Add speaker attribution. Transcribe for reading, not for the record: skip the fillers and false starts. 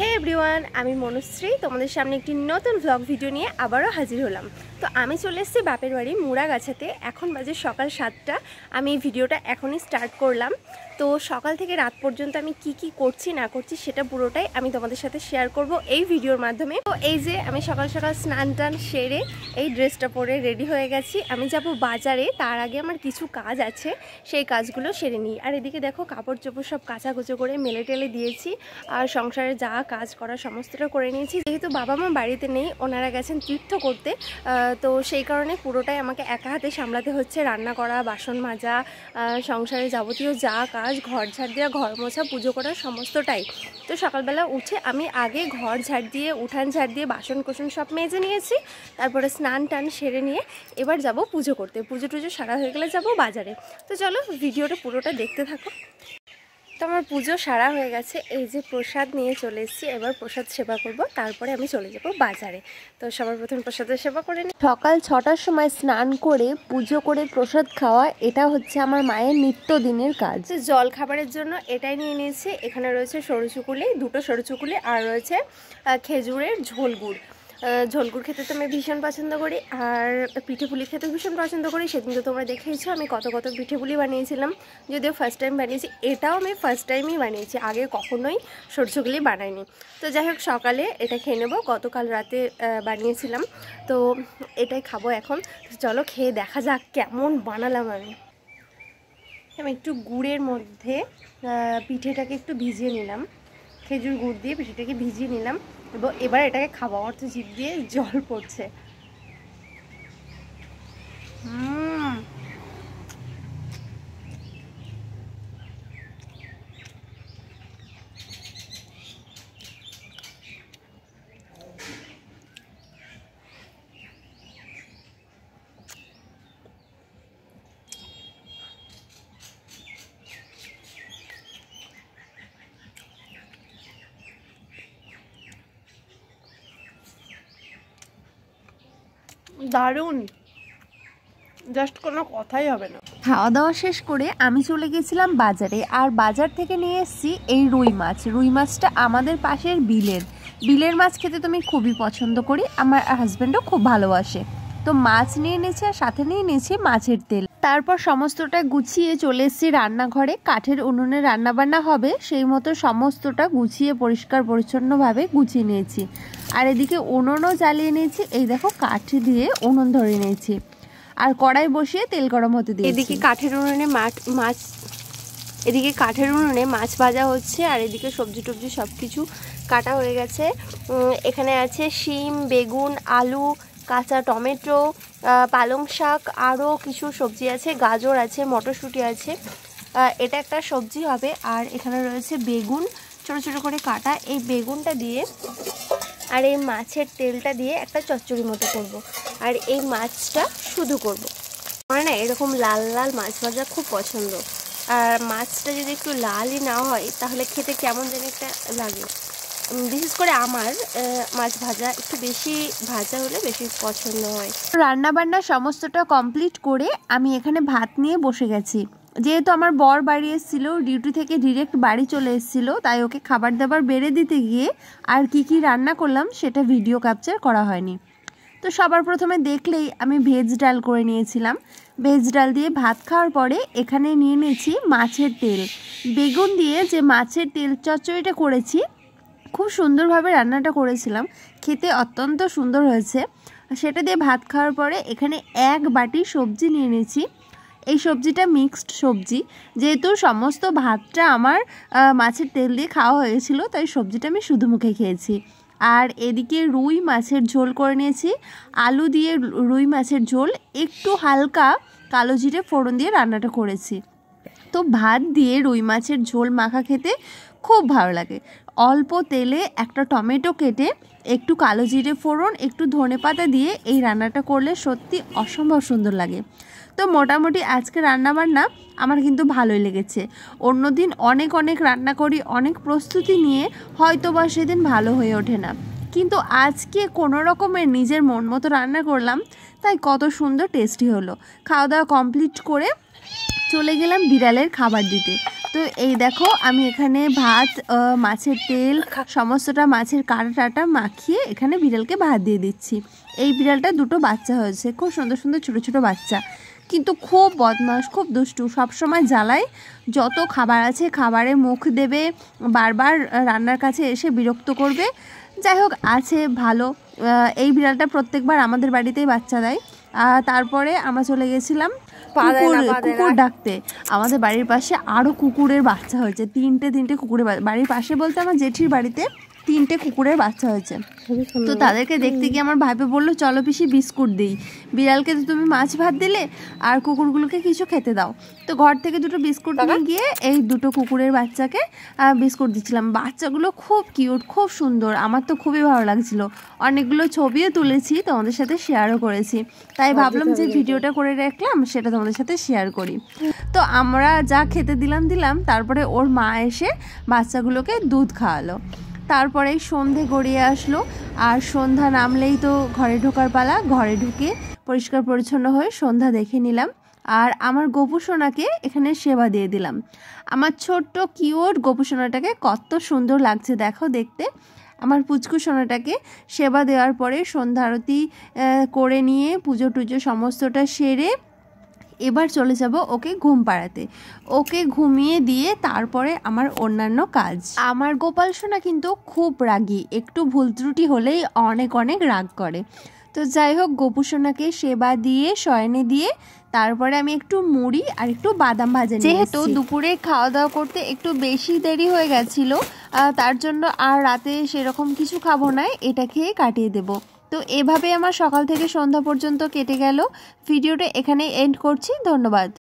Speaker 1: হে everyone, আমি মনুশ্রী তোমাদের সামনে একটি নতুন ভ্লগ ভিডিও নিয়ে আবারও হাজির হলাম। তো আমি চলে এসেছি বাপের বাড়ি মুড়াগাছাতে। এখন বাজে সকাল 7টা। আমি এই ভিডিওটা এখনই স্টার্ট করলাম। তো সকাল থেকে রাত পর্যন্ত আমি কি করছি না করছি সেটা পুরোটাই আমি তোমাদের সাথে শেয়ার করব এই ভিডিওর মাধ্যমে। তো এই যে আমি সকাল সকাল স্নান টান সেরে এই ড্রেসটা পরে রেডি হয়ে গেছি। আমি যাব বাজারে, তার আগে আমার কিছু কাজ আছে, সেই কাজগুলো সেরে নিই। আর এদিকে দেখো কাপড় চোপড় সব কাচাকুচো করে মেলে টেলে দিয়েছি, আর সংসারে যা কাজ করা সমস্তটা করে নিয়েছি। যেহেতু বাবা মা বাড়িতে নেই, ওনারা গেছেন তীর্থ করতে, তো সেই কারণে পুরোটাই আমাকে একা হাতে সামলাতে হচ্ছে। রান্না করা, বাসন মাজা, সংসারে যাবতীয় যা কাজ, ঘর ঝাড় দেওয়া, ঘর মোছা, পুজো করা সমস্তটাই। তো সকালবেলা উঠে আমি আগে ঘর ঝাড় দিয়ে, উঠান ঝাড় দিয়ে, বাসন কোসন সব মেজে নিয়েছি। তারপরে স্নান টান সেরে নিয়ে এবার যাব পুজো করতে। পুজো টুজো সারা হয়ে গেলে যাব বাজারে। তো চলো ভিডিওটা পুরোটা দেখতে থাকো। তো আমার পুজো সারা হয়ে গেছে, এই যে প্রসাদ নিয়ে চলে এসেছি। এবার প্রসাদ সেবা করব, তারপরে আমি চলে যাব বাজারে। তো সবার প্রথম প্রসাদের সেবা করে নিই। সকাল 6টার সময় স্নান করে পুজো করে প্রসাদ খাওয়া, এটা হচ্ছে আমার মায়ের নিত্যদিনের কাজ। জল খাবারের জন্য এটাই নিয়ে নিয়েছি। এখানে রয়েছে সরু চুকুলি, 2টো সরু চুকুলি, আর রয়েছে খেজুরের ঝোল গুড়। ঝোলগুড় খেতে তো আমি ভীষণ পছন্দ করি, আর পিঠে পুলি খেতে ভীষণ পছন্দ করি। সেদিন তো তোমরা দেখেইছো আমি কত পিঠে পুলি বানিয়েছিলাম, যদিও ফার্স্ট টাইম বানিয়েছি। এটাও আমি ফার্স্ট টাইমই বানিয়েছি, আগে কখনোই সরষেগুলি বানাইনি। তো যাই হোক, সকালে এটা খেয়ে নেবো। গতকাল রাতে বানিয়েছিলাম, তো এটাই খাবো এখন। চলো খেয়ে দেখা যাক কেমন বানালাম আমি। একটু গুড়ের মধ্যে পিঠেটাকে একটু ভিজিয়ে নিলাম, খেজুর গুড় দিয়ে পিঠেটাকে ভিজিয়ে নিলাম। এবার এটাকে খাবো, আমার তো জিভ দিয়ে জল পড়ছে। দারুণ, জাস্ট কোনো কথাই হবে না। খাওয়া দাওয়া শেষ করে আমি চলে গেছিলাম বাজারে, আর বাজার থেকে নিয়ে এসেছি এই রুই মাছ। রুই মাছটা আমাদের পাশের বিলের মাছ খেতে তো আমি খুবই পছন্দ করি, আমার হাজব্যান্ডও খুব ভালোবাসে। তো মাছ নিয়ে নিয়েছি, আর সাথে নিয়ে নিয়েছি মাছের তেল। তারপর সমস্তটা গুছিয়ে চলে এসেছি রান্নাঘরে। কাঠের উনুনে রান্নাবান্না হবে, সেই মতো সমস্তটা গুছিয়ে পরিষ্কার পরিচ্ছন্নভাবে গুছিয়ে নিয়েছি। আর এদিকে উনুনও জ্বালিয়ে নিয়েছি। এই দেখো কাঠ দিয়ে উনুন ধরে নিয়েছি, আর কড়াই বসিয়ে তেল গরম হতে দিয়েছি। এদিকে কাঠের উনুনে মাছ ভাজা হচ্ছে, আর এদিকে সবজি টবজি সব কিছু কাটা হয়ে গেছে। এখানে আছে শিম, বেগুন, আলু, কাঁচা টমেটো, পালং শাক, আরও কিছু সবজি আছে, গাজর আছে, মটরশুঁটি আছে। এটা একটা সবজি হবে। আর এখানে রয়েছে বেগুন ছোট ছোট করে কাটা। এই বেগুনটা দিয়ে আর এই মাছের তেলটা দিয়ে একটা চচ্চড়ি মতো করব। আর এই মাছটা শুধু করব। আমার না এরকম লাল লাল মাছ ভাজা খুব পছন্দ, আর মাছটা যদি একটু লালই না হয় তাহলে খেতে কেমন যেন একটা লাগে। বিশেষ করে আমার মাছ ভাজা একটু বেশি ভাজা হলে বেশি পছন্দ হয়। রান্না বান্না সমস্তটা কমপ্লিট করে আমি এখানে ভাত নিয়ে বসে গেছি। যেহেতু আমার বর বাড়ি এসেছিল, ডিউটি থেকে ডিরেক্ট বাড়ি চলে এসেছিল, তাই ওকে খাবার দাবার বেড়ে দিতে গিয়ে আর কি রান্না করলাম সেটা ভিডিও ক্যাপচার করা হয়নি। তো সবার প্রথমে দেখলেই আমি ভেজ ডাল করে নিয়েছিলাম। ভেজ ডাল দিয়ে ভাত খাওয়ার পরে এখানে নিয়ে নিয়েছি মাছের তেল। বেগুন দিয়ে যে মাছের তেল চচ্চড়িটা করেছি, খুব সুন্দরভাবে রান্নাটা করেছিলাম, খেতে অত্যন্ত সুন্দর হয়েছে। সেটা দিয়ে ভাত খাওয়ার পরে এখানে 1 বাটি সবজি নিয়ে নিয়েছি। এই সবজিটা মিক্সড সবজি, যেহেতু সমস্ত ভাতটা আমার মাছের তেল দিয়ে খাওয়া হয়েছিল, তাই সবজিটা আমি শুধু মুখে খেয়েছি। আর এদিকে রুই মাছের ঝোল করে নিয়েছি। আলু দিয়ে রুই মাছের ঝোল, একটু হালকা কালো জিরে ফোড়ন দিয়ে রান্নাটা করেছি। তো ভাত দিয়ে রুই মাছের ঝোল মাখা খেতে খুব ভালো লাগে। অল্প তেলে একটা টমেটো কেটে, একটু কালো জিরে ফোড়ন, একটু ধনেপাতা দিয়ে এই রান্নাটা করলে সত্যি অসম্ভব সুন্দর লাগে। তো মোটামুটি আজকে রান্নাবান্না আমার কিন্তু ভালোই লেগেছে। অন্যদিন অনেক রান্না করি, অনেক প্রস্তুতি নিয়ে, হয়তো বা সেদিন ভালো হয়ে ওঠে না, কিন্তু আজকে কোনো রকমের নিজের মন মতো রান্না করলাম, তাই কত সুন্দর টেস্টি হলো। খাওয়া দাওয়া কমপ্লিট করে চলে গেলাম বিড়ালের খাবার দিতে।
Speaker 2: তো এই দেখো আমি এখানে ভাত, মাছের তেল, সমস্তটা মাছের কাঁটা টাটা মাখিয়ে এখানে বিড়ালকে ভাত দিয়ে দিচ্ছি। এই বিড়ালটা দুটো বাচ্চা হয়েছে, খুব সুন্দর সুন্দর ছোটো ছোটো বাচ্চা, কিন্তু খুব বদমাস, খুব দুষ্টু, সবসময় জ্বালায়। যত খাবার আছে খাবারে মুখ দেবে, বারবার রান্নার কাছে এসে বিরক্ত করবে। যাই হোক, আছে ভালো। এই বিড়ালটা প্রত্যেকবার আমাদের বাড়িতেই বাচ্চা দেয়। তারপরে আমরা চলে গেছিলাম কুকুর ডাকতে। আমাদের বাড়ির পাশে আরও কুকুরের বাচ্চা হয়েছে, তিনটে কুকুরের বাড়ির পাশে বলতে আমার জেঠির বাড়িতে 3টে কুকুরের বাচ্চা হয়েছে। তো তাদেরকে দেখতে গিয়ে আমার ভাইপে বললো চলো পিসি বিস্কুট দিই, বিড়ালকে তো তুমি মাছ ভাত দিলে আর কুকুরগুলোকে কিছু খেতে দাও। তো ঘর থেকে 2টো বিস্কুট নিয়ে গিয়ে এই 2টো কুকুরের বাচ্চাকে বিস্কুট দিচ্ছিলাম। বাচ্চাগুলো খুব কিউট, খুব সুন্দর, আমার তো খুবই ভালো লাগছিল। অনেকগুলো ছবিও তুলেছি, তোমাদের সাথে শেয়ারও করেছি, তাই ভাবলাম যে ভিডিওটা করে রাখলাম সেটা তোমাদের সাথে শেয়ার করি। তো আমরা যা খেতে দিলাম, তারপরে ওর মা এসে বাচ্চাগুলোকে দুধ খাওয়ালো। তারপরে সন্ধে গড়িয়ে আসলো, আর সন্ধ্যা নামলেই তো ঘরে ঢোকার পালা। ঘরে ঢুকে পরিষ্কার পরিচ্ছন্ন হয়ে সন্ধ্যা দেখে নিলাম, আর আমার গোপু সোনাকে এখানে সেবা দিয়ে দিলাম। আমার ছোট্ট কিউট গোপু সোনাটাকে কত সুন্দর লাগছে দেখো দেখতে। আমার পুচকু সোনাটাকে সেবা দেওয়ার পরে সন্ধ্যা আরতি করে নিয়ে পুজো টুজো সমস্তটা সেরে এবার চলে যাব ওকে ঘুম পাড়াতে। ওকে ঘুমিয়ে দিয়ে তারপরে আমার অন্যান্য কাজ। আমার গোপাল সোনা কিন্তু খুব রাগী, একটু ভুল ত্রুটি হলেই অনেক রাগ করে। তো যাই হোক, গোপু সোনাকে সেবা দিয়ে শয়নে দিয়ে তারপরে আমি একটু মুড়ি আর একটু বাদাম ভাজা নিয়ে, যেহেতু দুপুরে খাওয়া দাওয়া করতে একটু বেশি দেরি হয়ে গেছিলো, তার জন্য আর রাতে সেরকম কিছু খাবো না, এটা খেয়ে কাটিয়ে দেবো। তো এভাবে আমার সকাল থেকে সন্ধ্যা পর্যন্ত কেটে গেল। ভিডিওটা এখানে এন্ড করছি, ধন্যবাদ।